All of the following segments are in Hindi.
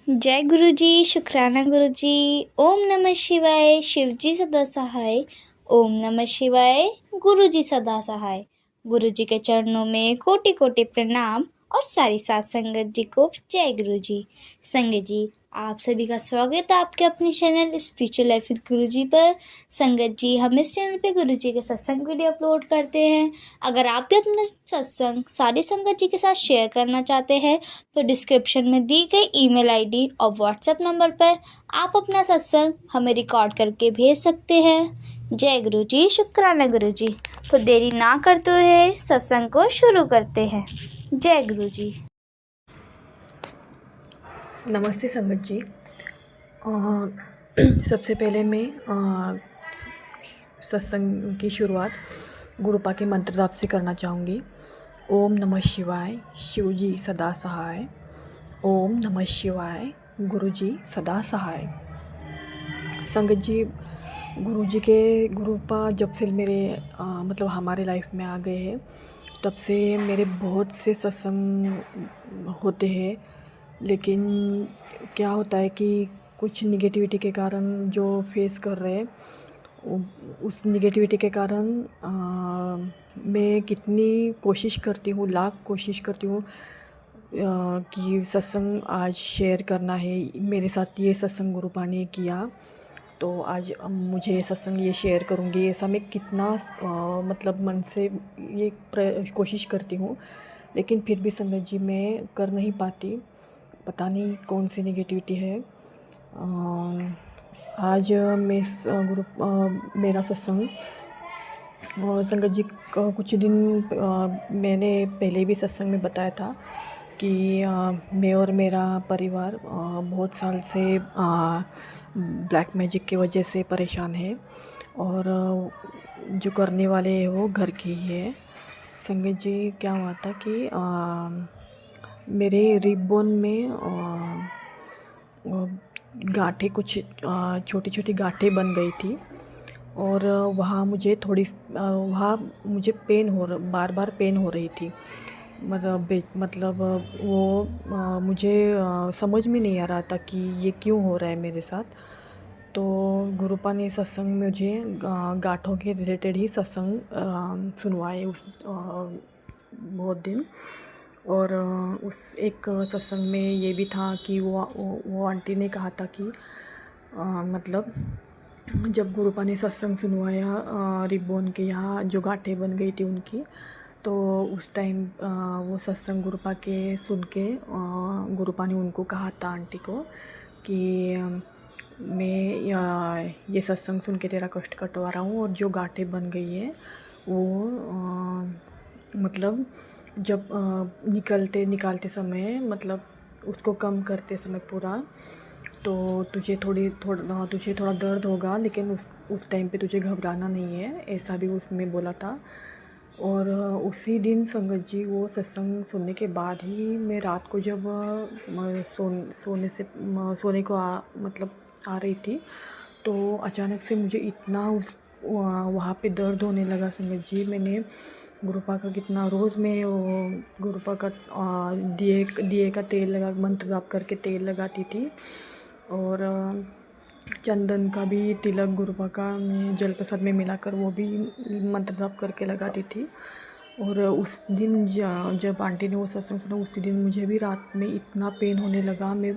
जय गुरु जी, शुक्राना गुरु जी। ओम नमः शिवाय, शिव जी सदा सहाय। ओम नमः शिवाय, गुरु जी सदा सहाय। गुरु जी के चरणों में कोटि कोटि प्रणाम और सारी साथ संगत जी को जय गुरु जी। संगत जी, आप सभी का स्वागत है आपके अपने चैनल स्पिरिचुअल लाइफ विद गुरु जी पर। संगत जी, हम इस चैनल पे गुरु जी के सत्संग वीडियो अपलोड करते हैं। अगर आप भी अपना सत्संग सारी संगत जी के साथ शेयर करना चाहते हैं तो डिस्क्रिप्शन में दी गई ईमेल आईडी और व्हाट्सएप नंबर पर आप अपना सत्संग हमें रिकॉर्ड करके भेज सकते हैं। जय गुरु जी, शुक्राना गुरु जी। तो देरी ना करते हुए सत्संग को शुरू करते हैं। जय गुरु जी। नमस्ते संगत जी। सबसे पहले मैं सत्संग की शुरुआत गुरुपा के मंत्र जाप से करना चाहूँगी। ओम नमः शिवाय, शिव जी सदा सहाय। ओम नमः शिवाय, गुरु जी सदा सहाय। संगत जी, गुरुपा जब से मेरे मतलब हमारे लाइफ में आ गए हैं तब से मेरे बहुत से सत्संग होते हैं। लेकिन क्या होता है कि कुछ निगेटिविटी के कारण जो फेस कर रहे हैं उस निगेटिविटी के कारण मैं कितनी कोशिश करती हूँ, लाख कोशिश करती हूँ कि सत्संग आज शेयर करना है। मेरे साथ ये सत्संग गुरुपा ने किया तो आज मुझे ये सत्संग ये शेयर करूँगी, ऐसा मैं कितना मतलब मन से ये कोशिश करती हूँ। लेकिन फिर भी संगत जी मैं कर नहीं पाती, पता नहीं कौन सी नेगेटिविटी है। आज मैं मेरा सत्संग संगत जी कुछ दिन मैंने पहले भी सत्संग में बताया था कि मैं और मेरा परिवार बहुत साल से ब्लैक मैजिक की वजह से परेशान है और जो करने वाले हैं वो घर के ही है। संगत जी, क्या हुआ था कि मेरे रिब बोन में गांठें कुछ छोटी छोटी गांठें बन गई थी और वहाँ मुझे बार बार पेन हो रही थी। मतलब वो मुझे समझ में नहीं आ रहा था कि ये क्यों हो रहा है मेरे साथ। तो गुरुपा ने सत्संग में मुझे गांठों के रिलेटेड ही सत्संग सुनवाए उस बहुत दिन। और उस एक सत्संग में ये भी था कि वो आंटी ने कहा था कि मतलब जब गुरुपा ने सत्संग सुनवाया रिबोन के यहाँ जो गांठें बन गई थी उनकी, तो उस टाइम वो सत्संग गुरुपा के सुन के गुरुपा ने उनको कहा था आंटी को कि मैं ये सत्संग सुन के तेरा कष्ट कटवा रहा हूँ और जो गांठें बन गई है वो मतलब जब निकालते समय मतलब उसको कम करते समय पूरा तो तुझे थोड़ा दर्द होगा, लेकिन उस टाइम पे तुझे घबराना नहीं है, ऐसा भी उसमें बोला था। और उसी दिन संगत जी वो सत्संग सुनने के बाद ही मैं रात को जब सोने को मतलब आ रही थी तो अचानक से मुझे इतना वहाँ पे दर्द होने लगा। संगत जी, मैंने गुरुपा का कितना रोज़ में वो गुरुपा का दिए का तेल लगा मंत्र जाप करके तेल लगाती थी और चंदन का भी तिलक गुरुपा का मैं जल प्रसाद में मिलाकर वो भी मंत्र जाप करके लगाती थी। और उस दिन जब आंटी ने वो सत्संग सुना उसी दिन मुझे भी रात में इतना पेन होने लगा। मैं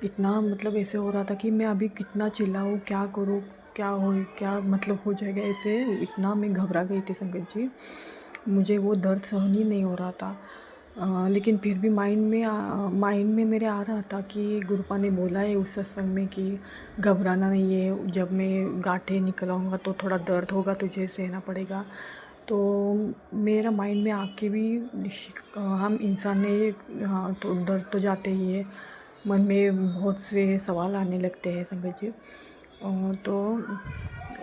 इतना मतलब ऐसे हो रहा था कि मैं अभी कितना चिल्लाऊँ, क्या करूँ, क्या मतलब हो जाएगा, ऐसे इतना मैं घबरा गई थी संगत जी। मुझे वो दर्द सहन ही नहीं हो रहा था। लेकिन फिर भी माइंड में मेरे आ रहा था कि गुरुपा ने बोला है उस सत्संग में कि घबराना नहीं है, जब मैं गांठें निकलाऊंगा तो थोड़ा दर्द होगा, तुझे सहना पड़ेगा। तो मेरा माइंड में आके भी हम इंसान ने तो दर्द तो जाते ही है, मन में बहुत से सवाल आने लगते हैं संगत जी। तो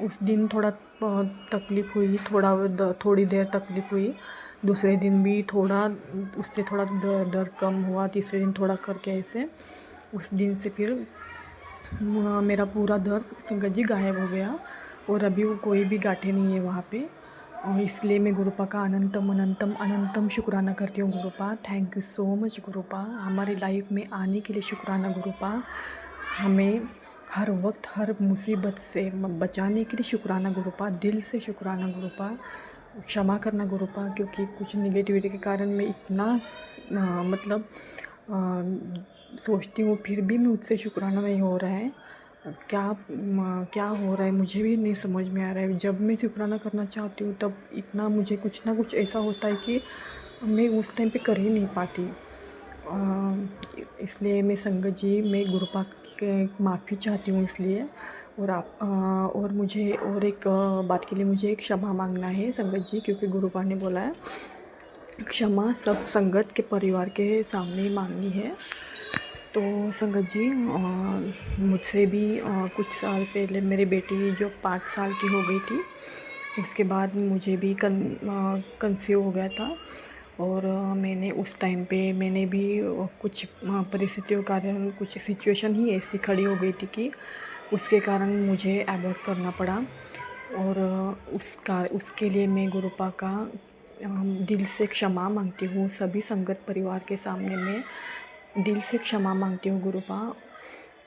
उस दिन थोड़ा तकलीफ़ हुई, थोड़ी देर तकलीफ़ हुई। दूसरे दिन भी थोड़ा उससे थोड़ा दर्द कम हुआ, तीसरे दिन थोड़ा करके ऐसे उस दिन से फिर मेरा पूरा दर्द संगत जी गायब हो गया और अभी वो कोई भी गांठें नहीं है वहाँ पे। और इसलिए मैं गुरुपा का अनंतम अनंतम अनंतम शुक्राना करती हूँ गुरुपा। थैंक यू सो मच गुरुपा, हमारी लाइफ में आने के लिए शुक्राना गुरुपा। हमें हर वक्त हर मुसीबत से बचाने के लिए शुक्राना गुरुपा, दिल से शुक्राना गुरुपा। क्षमा करना गुरुपा, क्योंकि कुछ निगेटिविटी के कारण मैं इतना मतलब सोचती हूँ, फिर भी मुझसे शुक्राना नहीं हो रहा है। क्या हो रहा है मुझे भी नहीं समझ में आ रहा है। जब मैं शुक्राना करना चाहती हूँ तब इतना मुझे कुछ ना कुछ ऐसा होता है कि मैं उस टाइम पे कर ही नहीं पाती। इसलिए मैं संगत जी, मैं गुरुपा के माफ़ी चाहती हूँ इसलिए। और आप और मुझे और एक बात के लिए मुझे एक क्षमा मांगना है संगत जी, क्योंकि गुरुपा ने बोला है क्षमा सब संगत के परिवार के सामने मांगनी है। तो संगत जी, मुझसे भी कुछ साल पहले मेरी बेटी जो 5 साल की हो गई थी, उसके बाद मुझे भी कंसीव हो गया था। और मैंने उस टाइम पे मैंने भी कुछ परिस्थितियों के कारण कुछ सिचुएशन ही ऐसी खड़ी हो गई थी कि उसके कारण मुझे अबॉर्ट करना पड़ा। और उसके लिए मैं गुरुपा का दिल से क्षमा मांगती हूँ। सभी संगत परिवार के सामने मैं दिल से क्षमा मांगती हूँ गुरुपा,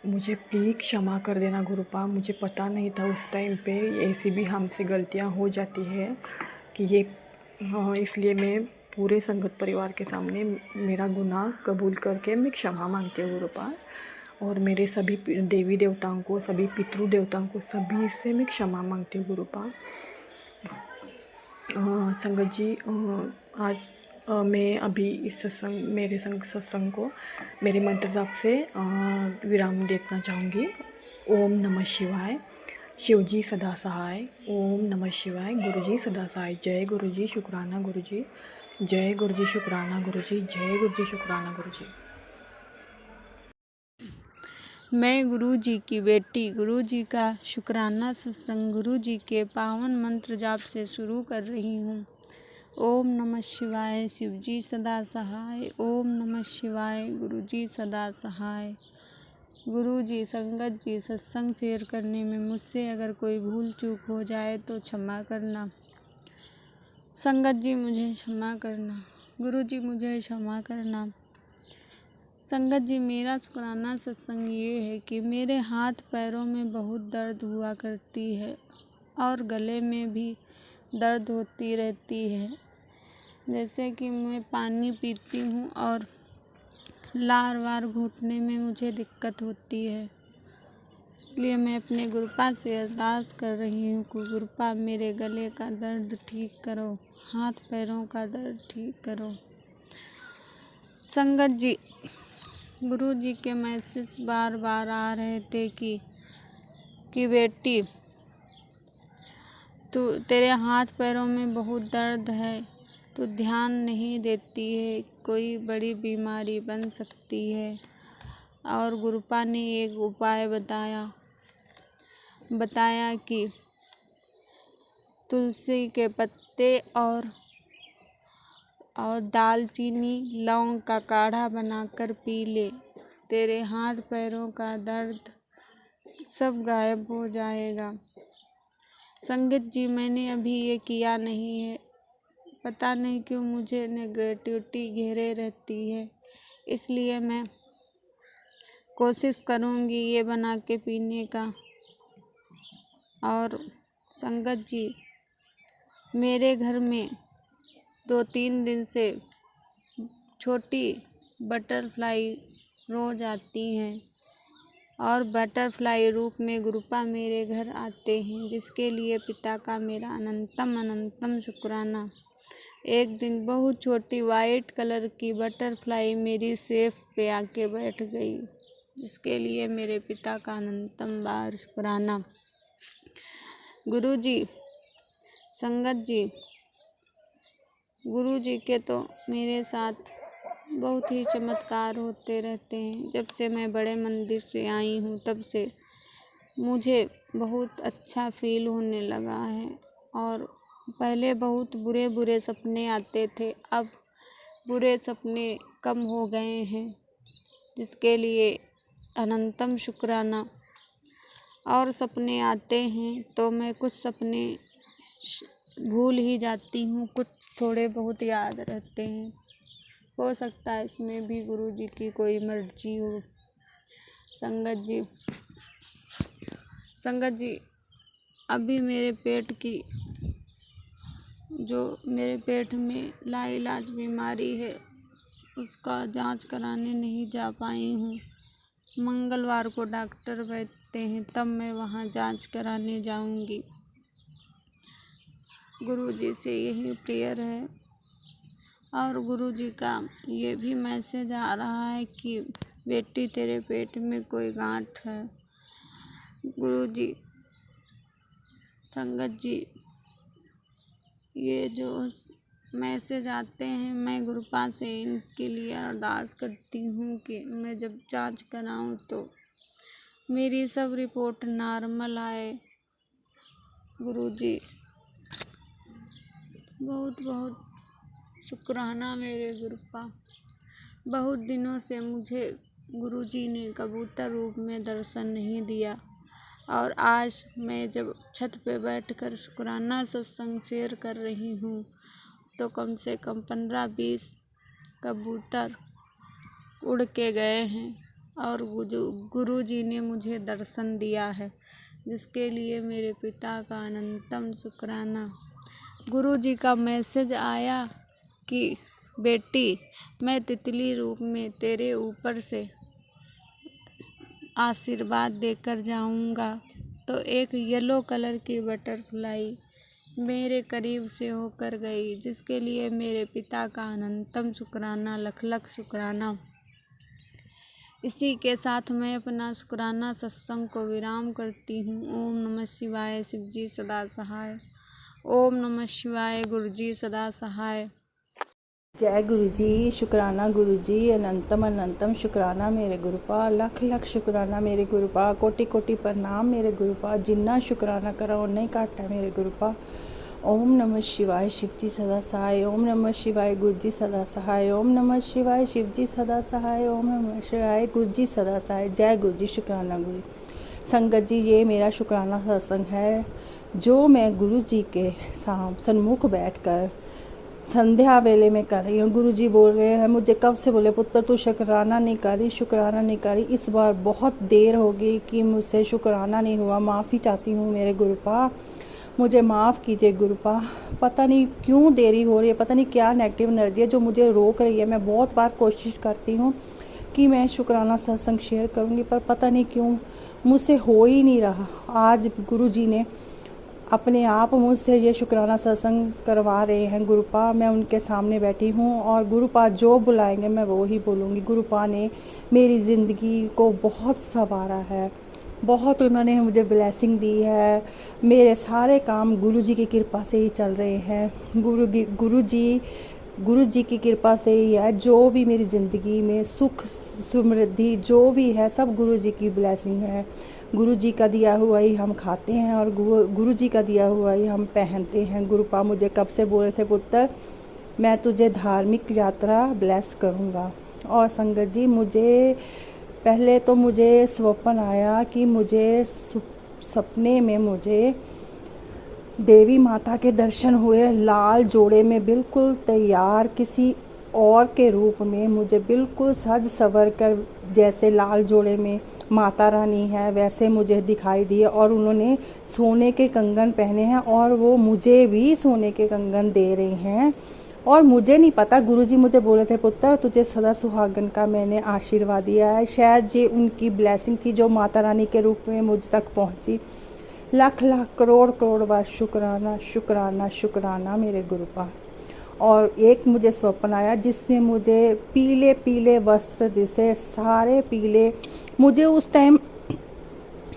मुझे प्लीज़ क्षमा कर देना गुरुपा। मुझे पता नहीं था उस टाइम पे ऐसी भी हमसे गलतियाँ हो जाती है कि ये इसलिए मैं पूरे संगत परिवार के सामने मेरा गुनाह कबूल करके मैं क्षमा मांगती हूँ गुरुपा। और मेरे सभी देवी देवताओं को, सभी पितृ देवताओं को, सभी से मैं क्षमा मांगती हूँ गुरुपा। संगत जी, आज मैं अभी इस सत्संग को मेरे मंत्र जाप से विराम देना चाहूँगी। ओम नमः शिवाय, शिव जी सदा सहाय। ओम नमः शिवाय, गुरु जी सदा सहाय। जय गुरु जी, शुक्राना गुरु जी। जय गुरु जी, शुक्राना गुरु जी। जय गुरु जी, शुक्राना गुरु जी। मैं गुरु जी की बेटी गुरु जी का शुक्राना सत्संग गुरु जी के पावन मंत्र जाप से शुरू कर रही हूँ। ओम नमः शिवाय, शिव जी सदा सहाय। ओम नमः शिवाय, गुरु जी सदा सहाय। गुरु जी, संगत जी, सत्संग शेयर करने में मुझसे अगर कोई भूल चूक हो जाए तो क्षमा करना। संगत जी, मुझे क्षमा करना। गुरु जी, मुझे क्षमा करना। संगत जी, मेरा शुक्राना सत्संग ये है कि मेरे हाथ पैरों में बहुत दर्द हुआ करती है और गले में भी दर्द होती रहती है। जैसे कि मैं पानी पीती हूँ और लार वार घुटने में मुझे दिक्कत होती है। इसलिए मैं अपने गुरुपा से अरदास कर रही हूँ कि गुरुपा मेरे गले का दर्द ठीक करो, हाथ पैरों का दर्द ठीक करो। संगत जी, गुरु जी के मैसेज बार बार आ रहे थे कि बेटी तू तेरे हाथ पैरों में बहुत दर्द है, तो ध्यान नहीं देती है, कोई बड़ी बीमारी बन सकती है। और गुरुपा ने एक उपाय बताया कि तुलसी के पत्ते और दालचीनी लौंग का काढ़ा बनाकर पी ले, तेरे हाथ पैरों का दर्द सब गायब हो जाएगा। संगत जी, मैंने अभी ये किया नहीं है, पता नहीं क्यों मुझे नेगेटिविटी घेरे रहती है, इसलिए मैं कोशिश करूँगी ये बना के पीने का। और संगत जी, मेरे घर में 2-3 दिन से छोटी बटरफ्लाई रोज आती हैं और बटरफ्लाई रूप में गुरुपा मेरे घर आते हैं, जिसके लिए पिता का मेरा अनंतम अनंतम शुक्राना। एक दिन बहुत छोटी वाइट कलर की बटरफ्लाई मेरी सेफ पे आके बैठ गई, जिसके लिए मेरे पिता का अनंतम बार शुक्राना। गुरु जी, संगत जी, गुरु जी के तो मेरे साथ बहुत ही चमत्कार होते रहते हैं। जब से मैं बड़े मंदिर से आई हूँ तब से मुझे बहुत अच्छा फील होने लगा है। और पहले बहुत बुरे बुरे सपने आते थे, अब बुरे सपने कम हो गए हैं, जिसके लिए अनंतम शुक्राना। और सपने आते हैं तो मैं कुछ सपने भूल ही जाती हूँ, कुछ थोड़े बहुत याद रहते हैं। हो सकता है इसमें भी गुरु जी की कोई मर्जी हो। संगत जी अभी मेरे पेट में लाइलाज बीमारी है, उसका जांच कराने नहीं जा पाई हूँ। मंगलवार को डॉक्टर बैठते हैं, तब मैं वहाँ जांच कराने जाऊँगी। गुरु जी से यही प्रेयर है। और गुरु जी का ये भी मैसेज आ रहा है कि बेटी तेरे पेट में कोई गांठ है। गुरु जी, संगत जी, ये जो मैसेज आते हैं, मैं गुरुपा से इनके लिए अरदास करती हूँ कि मैं जब जांच कराऊँ तो मेरी सब रिपोर्ट नॉर्मल आए। गुरु जी, बहुत बहुत शुक्राना मेरे गुरुपा। बहुत दिनों से मुझे गुरु जी ने कबूतर रूप में दर्शन नहीं दिया, और आज मैं जब छत पे बैठकर शुक्राना सत्संग शेयर कर रही हूँ तो कम से कम 15-20 कबूतर उड़ के गए हैं और गुरु जी ने मुझे दर्शन दिया है, जिसके लिए मेरे पिता का अनंतम शुक्राना। गुरु जी का मैसेज आया कि बेटी, मैं तितली रूप में तेरे ऊपर से आशीर्वाद देकर जाऊंगा। तो एक येलो कलर की बटरफ्लाई मेरे करीब से होकर गई, जिसके लिए मेरे पिता का अनंतम शुक्राना, लख लख शुक्राना। इसी के साथ मैं अपना शुक्राना सत्संग को विराम करती हूँ। ओम नमः शिवाय, शिवजी सदा सहाय। ओम नमः शिवाय, गुरुजी सदा सहाय। जय गुरु जी। शुक्राना गुरु जी, अनंतम अनंतम शुक्राना मेरे गुरुपा, लख लख शुक्राना मेरे गुरुपा, कोटि कोटि प्रणाम मेरे गुरुपा। जिन्ना शुक्राना करा उन्ना ही घट है मेरे गुरुपा। ओम नमः शिवाय, शिवजी सदा सहाय। ओम नमः शिवाय, गुरुजी सदा सहाय। ओम नमः शिवाय, शिवजी सदा सहाय। ओम नमः शिवाय, गुरुजी सदा सहाय। जय गुरु जी। शुक्राना गुरु। संगत जी, ये मेरा शुक्राना सत्संग है जो मैं गुरु जी के सन्मुख बैठकर संध्या वेले में कर रही हूँ। गुरु जी बोल रहे हैं मुझे, कब से बोले पुत्र तू शुक्राना नहीं करी, शुक्राना नहीं करी। इस बार बहुत देर हो गई कि मुझसे शुक्राना नहीं हुआ। माफ़ी चाहती हूँ मेरे गुरुपा, मुझे माफ़ कीजिए गुरुपा। पता नहीं क्यों देरी हो रही है, पता नहीं क्या नेगेटिव एनर्जी है जो मुझे रोक रही है। मैं बहुत बार कोशिश करती हूँ कि मैं शुक्राना सत्संग शेयर करूँगी, पर पता नहीं क्यों मुझसे हो ही नहीं रहा। आज गुरु जी ने अपने आप मुझसे ये शुक्राना सत्संग करवा रहे हैं गुरुपा। मैं उनके सामने बैठी हूँ और गुरुपा जो बुलाएंगे मैं वो ही बोलूँगी। गुरुपा ने मेरी ज़िंदगी को बहुत संवारा है, बहुत उन्होंने मुझे ब्लेसिंग दी है। मेरे सारे काम गुरु जी की कृपा से ही चल रहे हैं। गुरु जी की कृपा से ही है। जो भी मेरी ज़िंदगी में सुख समृद्धि जो भी है, सब गुरु जी की ब्लेसिंग है। गुरु जी का दिया हुआ ही हम खाते हैं और गुरु जी का दिया हुआ ही हम पहनते हैं। गुरुपा मुझे कब से बोले थे, पुत्र मैं तुझे धार्मिक यात्रा ब्लेस करूँगा। और संगत जी, पहले तो मुझे स्वप्न आया कि मुझे सपने में मुझे देवी माता के दर्शन हुए, लाल जोड़े में बिल्कुल तैयार किसी और के रूप में मुझे बिल्कुल सज सवर कर, जैसे लाल जोड़े में माता रानी है वैसे मुझे दिखाई दिए। और उन्होंने सोने के कंगन पहने हैं और वो मुझे भी सोने के कंगन दे रहे हैं। और मुझे नहीं पता, गुरुजी मुझे बोले थे पुत्र तुझे सदा सुहागन का मैंने आशीर्वाद दिया है। शायद ये उनकी ब्लेसिंग थी जो माता रानी के रूप में मुझ तक पहुंची। लाख लाख करोड़ करोड़ बार शुक्राना शुक्राना शुक्राना मेरे गुरुपा। और एक मुझे स्वप्न आया जिसमें मुझे पीले पीले वस्त्र दिसे, सारे पीले। मुझे उस टाइम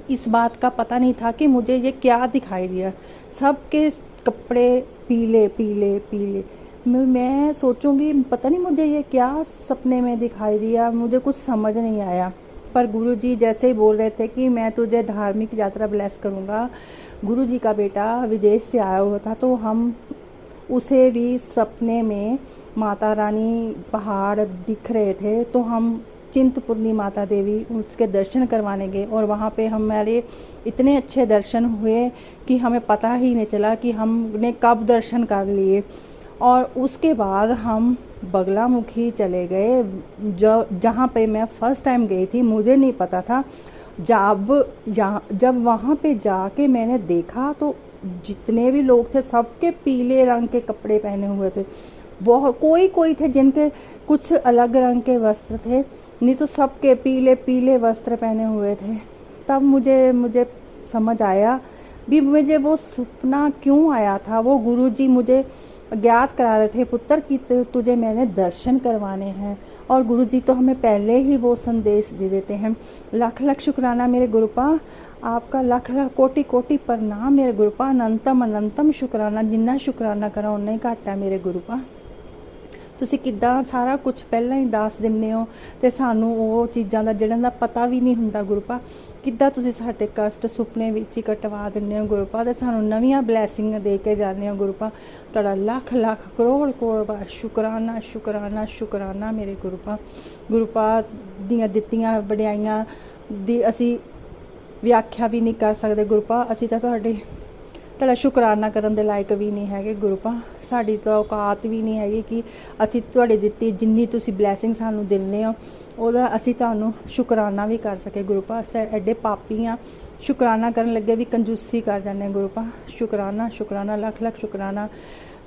इस बात का पता नहीं था कि मुझे ये क्या दिखाई दिया। सबके कपड़े पीले पीले पीले। मैं सोचूंगी पता नहीं मुझे ये क्या सपने में दिखाई दिया, मुझे कुछ समझ नहीं आया। पर गुरुजी जैसे ही बोल रहे थे कि मैं तुझे धार्मिक यात्रा ब्लेस करूँगा। गुरुजी का बेटा विदेश से आया हुआ था, तो हम उसे भी सपने में माता रानी पहाड़ दिख रहे थे, तो हम चिंतपूर्णी माता देवी, उसके दर्शन करवाने गए और वहाँ पे हमारे इतने अच्छे दर्शन हुए कि हमें पता ही नहीं चला कि हमने कब दर्शन कर लिए। और उसके बाद हम बगलामुखी चले गए, जहाँ पे मैं फ़र्स्ट टाइम गई थी, मुझे नहीं पता था। जब वहाँ पे जाके मैंने देखा तो जितने भी लोग थे सबके पीले रंग के कपड़े पहने हुए थे। बहुत कोई थे जिनके कुछ अलग रंग के वस्त्र थे, नहीं तो सबके पीले पीले वस्त्र पहने हुए थे। तब मुझे समझ आया भी मुझे वो सपना क्यों आया था। वो गुरुजी मुझे ज्ञात करा रहे थे, पुत्र की तुझे मैंने दर्शन करवाने हैं। और गुरुजी तो हमें पहले ही वो संदेश दे देते हैं। लाख लाख शुक्राना मेरे गुरुपा, आपका ਲੱਖ ਲੱਖ ਕੋਟੀ ਕੋਟੀ ਪ੍ਰਣਾਮ ਮੇਰੇ ਗੁਰੂਪਾ। ਅਨੰਤਮ ਸ਼ੁਕਰਾਨਾ, ਜਿੰਨਾ ਸ਼ੁਕਰਾਨਾ ਕਰਾਂ ਉਨਾ ਹੀ ਘੱਟ ਹੈ ਮੇਰੇ ਗੁਰੂਪਾ। ਤੁਸੀਂ ਕਿੱਦਾਂ ਸਾਰਾ ਕੁਝ ਪਹਿਲਾਂ ਹੀ ਦੱਸ ਦਿੰਦੇ ਹੋ ਤੇ ਸਾਨੂੰ ਉਹ ਚੀਜ਼ਾਂ ਦਾ ਜਿਹੜਾ ਦਾ ਪਤਾ ਵੀ ਨਹੀਂ ਹੁੰਦਾ ਗੁਰੂਪਾ। ਕਿੱਦਾਂ ਤੁਸੀਂ ਸਾਡੇ ਕਸ਼ਟ ਸੁਪਨੇ ਵਿੱਚ ਹੀ ਕਟਵਾ ਦਿੰਦੇ ਹੋ ਗੁਰੂਪਾ ਤੇ ਸਾਨੂੰ ਨਵੀਆਂ ਬਲੈਸਿੰਗ ਦੇ ਕੇ ਜਾਂਦੇ ਹੋ ਗੁਰੂਪਾ। ਤੁਹਾਡਾ ਲੱਖ ਲੱਖ ਕਰੋੜ ਕਰੋੜ ਸ਼ੁਕਰਾਨਾ ਸ਼ੁਕਰਾਨਾ ਸ਼ੁਕਰਾਨਾ ਮੇਰੇ ਗੁਰੂਪਾ। ਗੁਰੂਪਾ ਦੀਆਂ ਦਿੱਤੀਆਂ ਵਡਿਆਈਆਂ ਦੀ ਅਸੀਂ ਵਿਆਖਿਆ ਵੀ ਨਹੀਂ ਕਰ ਸਕਦੇ ਗੁਰੂਪਾ। ਅਸੀਂ ਤਾਂ ਤੁਹਾਡਾ ਸ਼ੁਕਰਾਨਾ ਕਰਨ ਦੇ ਲਾਇਕ ਵੀ ਨਹੀਂ ਹੈਗੇ ਗੁਰੂਪਾ। ਸਾਡੀ ਤਾਂ ਔਕਾਤ ਵੀ ਨਹੀਂ ਹੈਗੀ ਕਿ ਅਸੀਂ ਤੁਹਾਡੀ ਦਿੱਤੀ ਜਿੰਨੀ ਤੁਸੀਂ ਬਲੈਸਿੰਗ ਸਾਨੂੰ ਦਿੰਦੇ ਹੋ ਉਹਦਾ ਅਸੀਂ ਤੁਹਾਨੂੰ ਸ਼ੁਕਰਾਨਾ ਵੀ ਕਰ ਸਕੇ ਗੁਰੂਪਾ। ਅਸੀਂ ਤਾਂ ਐਡੇ ਪਾਪੀ ਹਾਂ, ਸ਼ੁਕਰਾਨਾ ਕਰਨ ਲੱਗੇ ਵੀ ਕੰਜੂਸੀ ਕਰ ਜਾਂਦੇ ਹਾਂ ਗੁਰੂਪਾ। ਸ਼ੁਕਰਾਨਾ ਸ਼ੁਕਰਾਨਾ ਲੱਖ ਲੱਖ ਸ਼ੁਕਰਾਨਾ।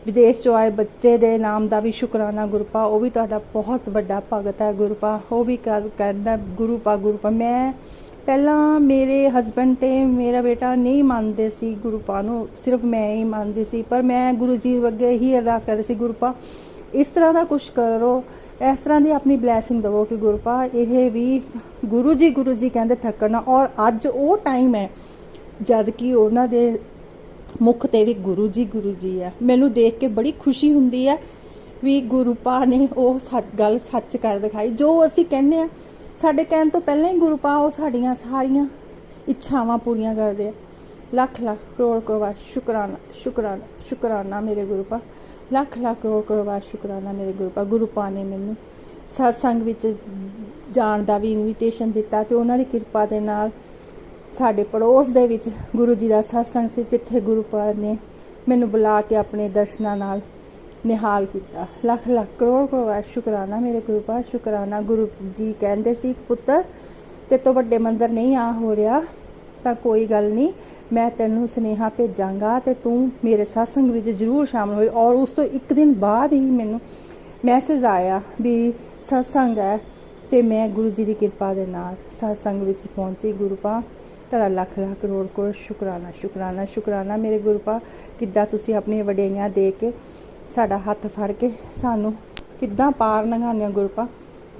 ਵਿਦੇਸ਼ 'ਚੋਂ ਆਏ ਬੱਚੇ ਦੇ ਨਾਮ ਦਾ ਵੀ ਸ਼ੁਕਰਾਨਾ ਗੁਰੂਪਾ, ਉਹ ਵੀ ਤੁਹਾਡਾ ਬਹੁਤ ਵੱਡਾ ਭਗਤ ਹੈ ਗੁਰੂਪਾ। ਉਹ ਵੀ ਕਹਿੰਦਾ ਗੁਰੂਪਾ ਮੈਂ ਪਹਿਲਾਂ ਮੇਰੇ ਹਸਬੈਂਡ ਤੇ ਮੇਰਾ ਬੇਟਾ ਨਹੀਂ ਮੰਨਦੇ ਸੀ ਗੁਰੂਪਾ ਨੂੰ, ਸਿਰਫ ਮੈਂ ਹੀ ਮੰਨਦੀ ਸੀ। ਪਰ ਮੈਂ ਗੁਰੂ ਜੀ ਅੱਗੇ ਹੀ ਅਰਦਾਸ ਕਰਦੀ ਸੀ ਗੁਰੂਪਾ ਇਸ ਤਰ੍ਹਾਂ ਦਾ ਕੁਛ ਕਰੋ, ਇਸ ਤਰ੍ਹਾਂ ਦੀ ਆਪਣੀ ਬਲੈਸਿੰਗ ਦੇਵੋ ਕਿ ਗੁਰੂਪਾ ਇਹ ਵੀ ਗੁਰੂ ਜੀ ਕਹਿੰਦੇ ਥੱਕਣਾ। ਔਰ ਅੱਜ ਉਹ ਟਾਈਮ ਹੈ ਜਦ ਕਿ ਉਹਨਾਂ ਦੇ ਮੁੱਖ ਤੇ ਵੀ ਗੁਰੂ ਜੀ ਹੈ। ਮੈਨੂੰ ਦੇਖ ਕੇ ਬੜੀ ਖੁਸ਼ੀ ਹੁੰਦੀ ਹੈ ਵੀ ਗੁਰੂਪਾ ਨੇ ਉਹ ਗੱਲ ਸੱਚ ਕਰ ਦਿਖਾਈ। ਜੋ ਅਸੀਂ ਕਹਿੰਦੇ ਹਾਂ ਸਾਡੇ ਕਹਿਣ ਤੋਂ ਪਹਿਲਾਂ ਹੀ ਗੁਰੂਪਾ ਉਹ ਸਾਡੀਆਂ ਸਾਰੀਆਂ ਇੱਛਾਵਾਂ ਪੂਰੀਆਂ ਕਰਦੇ ਆ। ਲੱਖ ਲੱਖ ਕਰੋੜ ਕਰੋੜ ਸ਼ੁਕਰਾਨਾ ਸ਼ੁਕਰਾਨਾ ਸ਼ੁਕਰਾਨਾ ਮੇਰੇ ਗੁਰੂਪਾ। ਲੱਖ ਲੱਖ ਕਰੋੜ ਕਰੋੜ ਸ਼ੁਕਰਾਨਾ ਮੇਰੇ ਗੁਰੂਪਾ। ਗੁਰੂਪਾ ਨੇ ਮੈਨੂੰ ਸਤਸੰਗ ਵਿੱਚ ਜਾਣ ਦਾ ਵੀ ਇਨਵੀਟੇਸ਼ਨ ਦਿੱਤਾ ਤੇ ਉਹਨਾਂ ਦੀ ਕਿਰਪਾ ਦੇ ਨਾਲ ਸਾਡੇ ਪੜੋਸ ਦੇ ਵਿੱਚ ਗੁਰੂ ਜੀ ਦਾ ਸਤਸੰਗ ਸੀ, ਜਿੱਥੇ ਗੁਰੂਪਾ ਨੇ ਮੈਨੂੰ ਬੁਲਾ ਕੇ ਆਪਣੇ ਦਰਸ਼ਨਾਂ ਨਾਲ ਨਿਹਾਲ ਕੀਤਾ। ਲੱਖ ਲੱਖ ਕਰੋੜ ਕਰੋੜ ਸ਼ੁਕਰਾਨਾ ਮੇਰੇ ਗੁਰੂਪਾ ਸ਼ੁਕਰਾਨਾ। ਗੁਰੂ ਜੀ ਕਹਿੰਦੇ ਸੀ ਪੁੱਤਰ ਤੇ ਤੋਂ ਵੱਡੇ ਮੰਦਰ ਨਹੀਂ ਆ ਹੋ ਰਿਹਾ ਤਾਂ ਕੋਈ ਗੱਲ ਨਹੀਂ, ਮੈਂ ਤੈਨੂੰ ਸੁਨੇਹਾ ਭੇਜਾਂਗਾ ਤੇ ਤੂੰ ਮੇਰੇ ਸਤਸੰਗ ਵਿੱਚ ਜ਼ਰੂਰ ਸ਼ਾਮਲ ਹੋਈ। ਔਰ ਉਸ ਤੋਂ ਇੱਕ ਦਿਨ ਬਾਅਦ ਹੀ ਮੈਨੂੰ ਮੈਸੇਜ ਆਇਆ ਵੀ ਸਤਸੰਗ ਹੈ ਤੇ ਮੈਂ ਗੁਰੂ ਜੀ ਦੀ ਕਿਰਪਾ ਦੇ ਨਾਲ ਸਤਸੰਗ ਵਿੱਚ ਪਹੁੰਚੀ ਗੁਰੂਪਾ। ਤੁਹਾਡਾ ਲੱਖ ਲੱਖ ਕਰੋੜ ਕਰੋੜ ਸ਼ੁਕਰਾਨਾ ਸ਼ੁਕਰਾਨਾ ਸ਼ੁਕਰਾਨਾ ਮੇਰੇ ਗੁਰੂਪਾ। ਕਿੱਦਾਂ ਤੁਸੀਂ ਆਪਣੀਆਂ ਵਡਿਆਈਆਂ ਦੇ ਕੇ ਸਾਡਾ ਹੱਥ ਫੜ ਕੇ ਸਾਨੂੰ ਕਿੱਦਾਂ ਪਾਰ ਲੰਘਾਉਂਦੇ ਹੋ ਗੁਰੂਪਾ।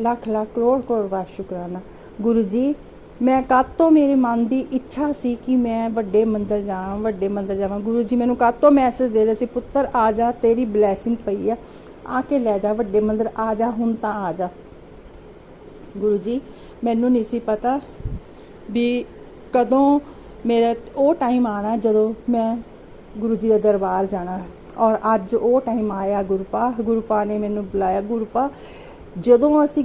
ਲੱਖ ਲੱਖ ਕਰੋੜ ਕਰੋੜ ਸ਼ੁਕਰਾਨਾ ਗੁਰੂ ਜੀ। ਮੈਂ ਕਾਤੋਂ ਮੇਰੇ ਮਨ ਦੀ ਇੱਛਾ ਸੀ ਕਿ ਮੈਂ ਵੱਡੇ ਮੰਦਰ ਜਾਵਾਂ। ਗੁਰੂ ਜੀ ਮੈਨੂੰ ਕਾਤੋਂ ਮੈਸੇਜ ਦੇ ਰਹੇ ਸੀ ਪੁੱਤਰ ਆ ਜਾ, ਤੇਰੀ ਬਲੈਸਿੰਗ ਪਈ ਆ ਕੇ ਲੈ ਜਾ ਵੱਡੇ ਮੰਦਰ, ਆ ਜਾ ਹੁਣ ਤਾਂ ਆ ਜਾ। ਗੁਰੂ ਜੀ ਮੈਨੂੰ ਨਹੀਂ ਸੀ ਪਤਾ ਵੀ ਕਦੋਂ ਮੇਰਾ ਉਹ ਟਾਈਮ ਆਉਣਾ ਜਦੋਂ ਮੈਂ ਗੁਰੂ ਜੀ ਦੇ ਦਰਬਾਰ ਜਾਣਾ। ਔਰ ਅੱਜ ਉਹ ਟਾਈਮ ਆਇਆ ਗੁਰੂਪਾ ਨੇ ਮੈਨੂੰ ਬੁਲਾਇਆ ਗੁਰੂਪਾ। ਜਦੋਂ ਅਸੀਂ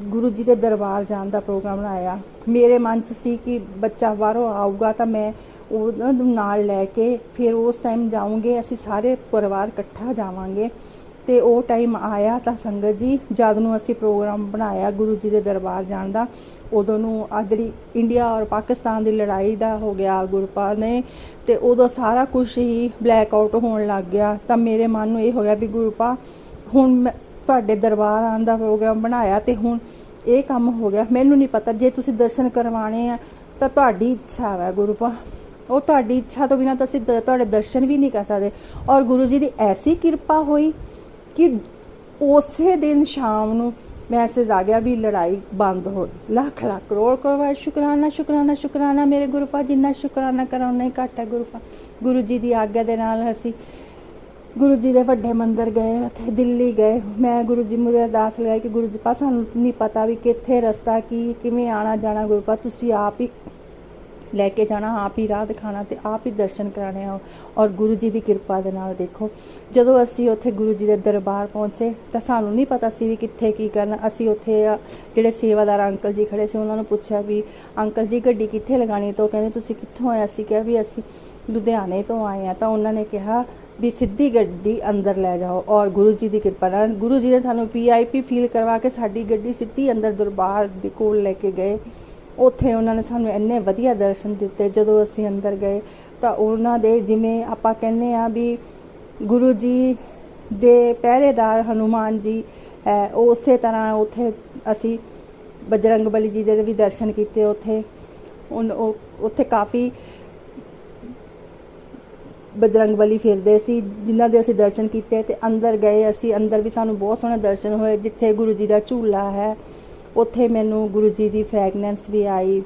ਗੁਰੂ ਜੀ ਦੇ ਦਰਬਾਰ ਜਾਣ ਦਾ ਪ੍ਰੋਗਰਾਮ ਬਣਾਇਆ ਮੇਰੇ ਮਨ 'ਚ ਸੀ ਕਿ ਬੱਚਾ ਬਾਹਰੋਂ ਆਊਗਾ ਤਾਂ ਮੈਂ ਉਹਨਾਂ ਨੂੰ ਨਾਲ ਲੈ ਕੇ ਫਿਰ ਉਸ ਟਾਈਮ ਜਾਊਂਗੇ, ਅਸੀਂ ਸਾਰੇ ਪਰਿਵਾਰ ਇਕੱਠਾ ਜਾਵਾਂਗੇ। ਤੇ ਉਹ ਟਾਈਮ ਆਇਆ ਤਾਂ ਸੰਗਤ ਜੀ ਜਦ ਨੂੰ ਅਸੀਂ ਪ੍ਰੋਗਰਾਮ ਬਣਾਇਆ ਗੁਰੂ ਜੀ ਦੇ ਦਰਬਾਰ ਜਾਣ ਦਾ, ਉਦੋਂ ਨੂੰ ਆ ਜਿਹੜੀ ਇੰਡੀਆ ਔਰ ਪਾਕਿਸਤਾਨ ਦੀ ਲੜਾਈ ਦਾ ਹੋ ਗਿਆ ਗੁਰੂਪਾ ਨੇ, ਤੇ ਉਦੋਂ ਸਾਰਾ ਕੁਝ ਹੀ ਬਲੈਕ ਆਊਟ ਹੋਣ ਲੱਗ ਗਿਆ। ਤਾਂ ਮੇਰੇ ਮਨ ਨੂੰ ਇਹ ਹੋ ਗਿਆ ਵੀ ਗੁਰੂਪਾ ਹੁਣ ਮੈਂ ਤੁਹਾਡੇ ਦਰਬਾਰ ਆਉਣ ਦਾ ਪ੍ਰੋਗਰਾਮ ਬਣਾਇਆ ਤੇ ਹੁਣ ਇਹ ਕੰਮ ਹੋ ਗਿਆ। ਮੈਨੂੰ ਨਹੀਂ ਪਤਾ ਜੇ ਤੁਸੀਂ ਦਰਸ਼ਨ ਕਰਵਾਉਣੇ ਆ ਤਾਂ ਤੁਹਾਡੀ ਇੱਛਾ ਹੈ ਗੁਰੂਪਾ, ਉਹ ਤੁਹਾਡੀ ਇੱਛਾ ਤੋਂ ਬਿਨਾਂ ਤਾਂ ਅਸੀਂ ਤੁਹਾਡੇ ਦਰਸ਼ਨ ਵੀ ਨਹੀਂ ਕਰ ਸਕਦੇ। ਔਰ ਗੁਰੂ ਜੀ ਦੀ ਐਸੀ ਕਿਰਪਾ ਹੋਈ ਕਿ ਉਸੇ ਦਿਨ ਸ਼ਾਮ ਨੂੰ ਮੈਸੇਜ ਆ ਗਿਆ ਵੀ ਲੜਾਈ ਬੰਦ ਹੋ ਗਈ। ਲੱਖ ਲੱਖ ਕਰੋੜ ਕਰੋੜ ਸ਼ੁਕਰਾਨਾ ਸ਼ੁਕਰਾਨਾ ਸ਼ੁਕਰਾਨਾ ਮੇਰੇ ਗੁਰੂਪਾ। ਜਿੰਨਾ ਸ਼ੁਕਰਾਨਾ ਕਰਾਂ ਉਨਾ ਹੀ ਘੱਟ ਹੈ ਗੁਰੂਪਾ। ਗੁਰੂ ਜੀ ਦੀ ਆਗਿਆ ਦੇ ਨਾਲ ਅਸੀਂ ਗੁਰੂ ਜੀ ਦੇ ਵੱਡੇ ਮੰਦਰ ਗਏ, ਉੱਥੇ ਦਿੱਲੀ ਗਏ। ਮੈਂ ਗੁਰੂ ਜੀ ਮੂਹਰੇ ਅਰਦਾਸ ਲਗਾਈ ਕਿ ਗੁਰੂ ਜੀ ਪਾ ਸਾਨੂੰ ਨਹੀਂ ਪਤਾ ਵੀ ਕਿੱਥੇ ਰਸਤਾ ਕੀ ਕਿਵੇਂ ਆਉਣਾ ਜਾਣਾ ਗੁਰੂਪਾ, ਤੁਸੀਂ ਆਪ ਹੀ ਲੈ ਕੇ ਜਾਣਾ, ਆਪ ਹੀ ਰਾਹ ਦਿਖਾਉਣਾ ਤੇ ਆਪ ਹੀ ਦਰਸ਼ਨ ਕਰਾਣੇ ਆ। ਔਰ ਗੁਰੂ ਜੀ ਦੀ ਕਿਰਪਾ ਦੇ ਨਾਲ ਦੇਖੋ, ਜਦੋਂ ਅਸੀਂ ਉੱਥੇ ਗੁਰੂ ਜੀ ਦੇ ਦਰਬਾਰ ਪਹੁੰਚੇ ਤਾਂ ਸਾਨੂੰ ਨਹੀਂ ਪਤਾ ਸੀ ਵੀ ਕਿੱਥੇ ਕੀ ਕਰਨਾ। ਅਸੀਂ ਉੱਥੇ ਜਿਹੜੇ ਸੇਵਾਦਾਰ ਅੰਕਲ ਜੀ ਖੜੇ ਸੀ ਉਹਨਾਂ ਨੂੰ ਪੁੱਛਿਆ ਵੀ ਅੰਕਲ ਜੀ ਗੱਡੀ ਕਿੱਥੇ ਲਗਾਉਣੀ, ਤਾਂ ਉਹ ਕਹਿੰਦੇ ਤੁਸੀਂ ਕਿੱਥੋਂ ਆਏ? ਅਸੀਂ ਕਿਹਾ ਵੀ ਅਸੀਂ ਲੁਧਿਆਣੇ ਤੋਂ ਆਏ ਆ। ਤਾਂ ਉਹਨਾਂ ਨੇ ਕਿਹਾ ਵੀ ਸਿੱਧੀ ਗੱਡੀ ਅੰਦਰ ਲੈ ਜਾਓ। ਔਰ ਗੁਰੂ ਜੀ ਦੀ ਕਿਰਪਾ ਨਾਲ ਗੁਰੂ ਜੀ ਨੇ ਸਾਨੂੰ VIP ਫੀਲ ਕਰਵਾ ਕੇ ਸਾਡੀ ਗੱਡੀ ਸਿੱਧੀ ਅੰਦਰ ਦਰਬਾਰ ਦੇ ਕੋਲ ਲੈ ਕੇ ਗਏ। ਉੱਥੇ ਉਹਨਾਂ ਨੇ ਸਾਨੂੰ ਇੰਨੇ ਵਧੀਆ ਦਰਸ਼ਨ ਦਿੱਤੇ। ਜਦੋਂ ਅਸੀਂ ਅੰਦਰ ਗਏ ਤਾਂ ਉਹਨਾਂ ਦੇ, ਜਿਵੇਂ ਆਪਾਂ ਕਹਿੰਦੇ ਆ ਵੀ ਗੁਰੂ ਜੀ ਦੇ ਪਹਿਰੇਦਾਰ ਹਨੂਮਾਨ ਜੀ ਹੈ, ਉਸੇ ਤਰ੍ਹਾਂ ਉੱਥੇ ਅਸੀਂ ਬਜਰੰਗ ਬਲੀ ਜੀ ਦੇ ਵੀ ਦਰਸ਼ਨ ਕੀਤੇ। ਉੱਥੇ ਕਾਫੀ ਬਜਰੰਗ ਬਲੀ ਫਿਰਦੇ ਸੀ ਜਿਨ੍ਹਾਂ ਦੇ ਅਸੀਂ ਦਰਸ਼ਨ ਕੀਤੇ। ਤੇ ਅੰਦਰ ਗਏ ਅਸੀਂ, ਅੰਦਰ ਵੀ ਸਾਨੂੰ ਬਹੁਤ ਸੋਹਣੇ ਦਰਸ਼ਨ ਹੋਏ। ਜਿੱਥੇ ਗੁਰੂ ਜੀ ਦਾ ਝੂਲਾ ਹੈ ਉੱਥੇ ਮੈਨੂੰ ਗੁਰੂ ਜੀ ਦੀ ਫ੍ਰੈਗਨੈਂਸ ਵੀ ਆਈ।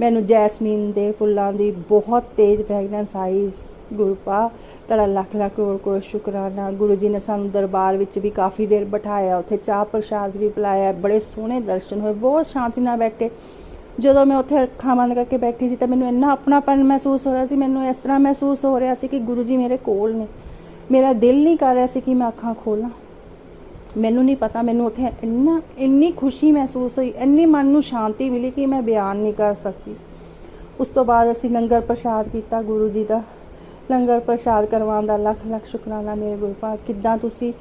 ਮੈਨੂੰ ਜੈਸਮੀਨ ਦੇ ਫੁੱਲਾਂ ਦੀ ਬਹੁਤ ਤੇਜ਼ ਫ੍ਰੈਗਨੈਂਸ ਆਈ। ਗੁਰੂਪਾ ਤੁਹਾਡਾ ਲੱਖ ਲੱਖ ਕਰੋੜ ਕਰੋੜ ਸ਼ੁਕਰਾਨਾ। ਗੁਰੂ ਜੀ ਨੇ ਸਾਨੂੰ ਦਰਬਾਰ ਵਿੱਚ ਵੀ ਕਾਫੀ ਦੇਰ ਬਿਠਾਇਆ, ਉੱਥੇ ਚਾਹ ਪ੍ਰਸ਼ਾਦ ਵੀ ਪਿਲਾਇਆ। ਬੜੇ ਸੋਹਣੇ ਦਰਸ਼ਨ ਹੋਏ, ਬਹੁਤ ਸ਼ਾਂਤੀ ਨਾਲ ਬੈਠੇ। ਜਦੋਂ ਮੈਂ ਉੱਥੇ ਅੱਖਾਂ ਬੰਦ ਕਰਕੇ ਬੈਠੀ ਸੀ ਤਾਂ ਮੈਨੂੰ ਇੰਨਾ ਆਪਣਾਪਨ ਮਹਿਸੂਸ ਹੋ ਰਿਹਾ ਸੀ। ਮੈਨੂੰ ਇਸ ਤਰ੍ਹਾਂ ਮਹਿਸੂਸ ਹੋ ਰਿਹਾ ਸੀ ਕਿ ਗੁਰੂ ਜੀ ਮੇਰੇ ਕੋਲ ਨੇ। ਮੇਰਾ ਦਿਲ ਨਹੀਂ ਕਰ ਰਿਹਾ ਸੀ ਕਿ ਮੈਂ ਅੱਖਾਂ ਖੋਲ੍ਹਾਂ। ਮੈਨੂੰ ਨਹੀਂ ਪਤਾ, ਮੈਨੂੰ ਉੱਥੇ ਇੰਨੀ ਖੁਸ਼ੀ ਮਹਿਸੂਸ ਹੋਈ, ਇੰਨੀ ਮਨ ਨੂੰ ਸ਼ਾਂਤੀ ਮਿਲੀ ਕਿ ਮੈਂ ਬਿਆਨ ਨਹੀਂ ਕਰ ਸਕਦੀ। ਉਸ ਤੋਂ ਬਾਅਦ ਅਸੀਂ ਲੰਗਰ ਪ੍ਰਸ਼ਾਦ ਕੀਤਾ ਗੁਰੂ ਜੀ ਦਾ। ਲੰਗਰ ਪ੍ਰਸ਼ਾਦ ਕਰਵਾਉਣ ਦਾ ਲੱਖ ਲੱਖ ਸ਼ੁਕਰਾਨਾ ਮੇਰੇ ਗੁਰੂ ਪਾਕ। ਕਿੱਦਾਂ ਤੁਸੀਂ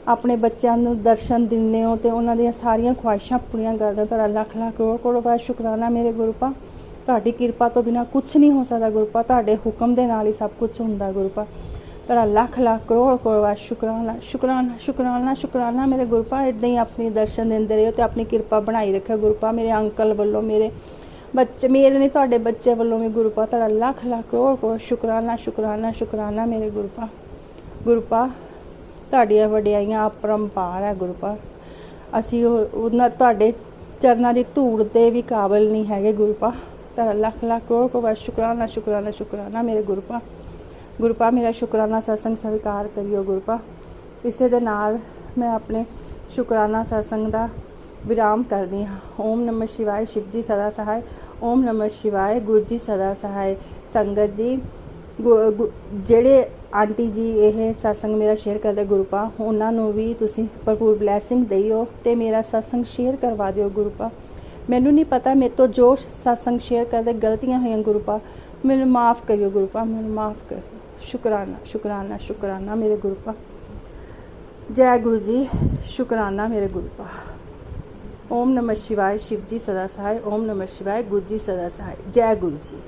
ਆਪਣੇ ਬੱਚਿਆਂ ਨੂੰ ਦਰਸ਼ਨ ਦਿੰਦੇ ਹੋ ਤੇ ਉਹਨਾਂ ਦੀਆਂ ਸਾਰੀਆਂ ਖੁਆਇਸ਼ਾਂ ਪੂਰੀਆਂ ਕਰਦੇ ਹੋ। ਤੁਹਾਡਾ ਲੱਖ ਲੱਖ ਕਰੋੜ ਕਰੋੜ ਸ਼ੁਕਰਾਨਾ ਮੇਰੇ ਗੁਰੂ ਪਾਕ। ਤੁਹਾਡੀ ਕਿਰਪਾ ਤੋਂ ਬਿਨਾਂ ਕੁਛ ਨਹੀਂ ਹੋ ਸਕਦਾ ਗੁਰੂ ਪਾਕ। ਤੁਹਾਡੇ ਹੁਕਮ ਦੇ ਨਾਲ ਹੀ ਸਭ ਕੁਝ ਹੁੰਦਾ ਗੁਰੂ ਪਾਕ। ਤੁਹਾਡਾ ਲੱਖ ਲੱਖ ਕਰੋੜ ਕਰੋੜ ਸ਼ੁਕਰਾਨਾ ਸ਼ੁਕਰਾਨਾ ਸ਼ੁਕਰਾਨਾ ਸ਼ੁਕਰਾਨਾ ਮੇਰੇ ਗੁਰੂ ਪਾਕ। ਇੱਦਾਂ ਹੀ ਆਪਣੀ ਦਰਸ਼ਨ ਦਿੰਦੇ ਰਹੋ ਤੇ ਆਪਣੀ ਕਿਰਪਾ ਬਣਾਈ ਰੱਖਿਓ ਗੁਰੂ ਪਾਕ। ਮੇਰੇ ਅੰਕਲ ਵੱਲੋਂ, ਮੇਰੇ ਬੱਚੇ, ਮੇਰੇ ਨਹੀਂ ਤੁਹਾਡੇ ਬੱਚੇ ਵੱਲੋਂ ਵੀ ਗੁਰੂ ਪਾਕ ਤੁਹਾਡਾ ਲੱਖ ਲੱਖ ਕਰੋੜ ਕਰੋੜ ਸ਼ੁਕਰਾਨਾ ਸ਼ੁਕਰਾਨਾ ਸ਼ੁਕਰਾਨਾ ਮੇਰੇ ਗੁਰੂ ਪਾਕ। ਗੁਰੂ ਪਾਕ ਤੁਹਾਡੀਆਂ ਵਡਿਆਈਆਂ ਅਪਰੰਪਾਰ ਹੈ ਗੁਰੂ ਪਾਕ। ਅਸੀਂ ਉਹਨਾਂ ਤੁਹਾਡੇ ਚਰਨਾਂ ਦੀ ਧੂੜ ਦੇ ਵੀ ਕਾਬਿਲ ਨਹੀਂ ਹੈਗੇ ਗੁਰੂ ਪਾਕ। ਤੁਹਾਡਾ ਲੱਖ ਲੱਖ ਕਰੋੜ ਕਰੋੜ ਸ਼ੁਕਰਾਨਾ ਸ਼ੁਕਰਾਨਾ ਸ਼ੁਕਰਾਨਾ ਮੇਰੇ ਗੁਰੂ ਪਾਕ। ਗੁਰੂ ਪਾਕ ਮੇਰਾ ਸ਼ੁਕਰਾਨਾ ਸਤਸੰਗ ਸਵੀਕਾਰ ਕਰਿਓ ਗੁਰੂ ਪਾਕ। ਇਸੇ ਦੇ ਨਾਲ ਮੈਂ ਆਪਣੇ ਸ਼ੁਕਰਾਨਾ ਸਤਸੰਗ ਦਾ ਵਿਰਾਮ ਕਰਦੀ ਹਾਂ। ਓਮ ਨਮः ਸ਼ਿਵਾਏ, ਸ਼ਿਵ ਜੀ ਸਦਾ ਸਹਾਇ। ਓਮ ਨਮः ਸ਼ਿਵਾਏ, ਗੁਰੂ ਜੀ ਸਦਾ ਸਹਾਇ। ਸੰਗਤ ਜੀ, ਜਿਹੜੇ ਆਂਟੀ ਜੀ ਇਹ ਸਤਸੰਗ ਮੇਰਾ ਸ਼ੇਅਰ ਕਰਦੇ ਗੁਰੂ ਪਾਕ, ਉਹਨਾਂ ਨੂੰ ਵੀ ਤੁਸੀਂ ਭਰਪੂਰ ਬਲੈਸਿੰਗ ਦਿਓ ਤੇ ਮੇਰਾ ਸਤਸੰਗ ਸ਼ੇਅਰ ਕਰਵਾ ਦਿਓ ਗੁਰੂ ਪਾਕ। ਮੈਨੂੰ ਨਹੀਂ ਪਤਾ ਮੇਰੇ ਤੋਂ ਜੋ ਸਤਸੰਗ ਸ਼ੇਅਰ ਕਰਦੇ ਗਲਤੀਆਂ ਹੋਈਆਂ ਗੁਰੂ ਪਾਕ, ਮੈਨੂੰ ਮਾफ़ ਕਰਿਓ ਗੁਰੂ ਪਾਕ, ਮੈਨੂੰ ਮਾफ़ ਕਰਿਓ। ਸ਼ੁਕਰਾਨਾ ਸ਼ੁਕਰਾਨਾ ਸ਼ੁਕਰਾਨਾ ਮੇਰੇ ਗੁਰੂ ਪਾਕ। ਜੈ ਗੁਰੂ ਜੀ, ਸ਼ੁਕਰਾਨਾ ਮੇਰੇ ਗੁਰੂ ਪਾਕ। ਓਮ ਨਮः शिवाय, शिव जी सदा सहाय। ओम नमः शिवाय, गुरु जी सदा सहाय। जय गुरु जी।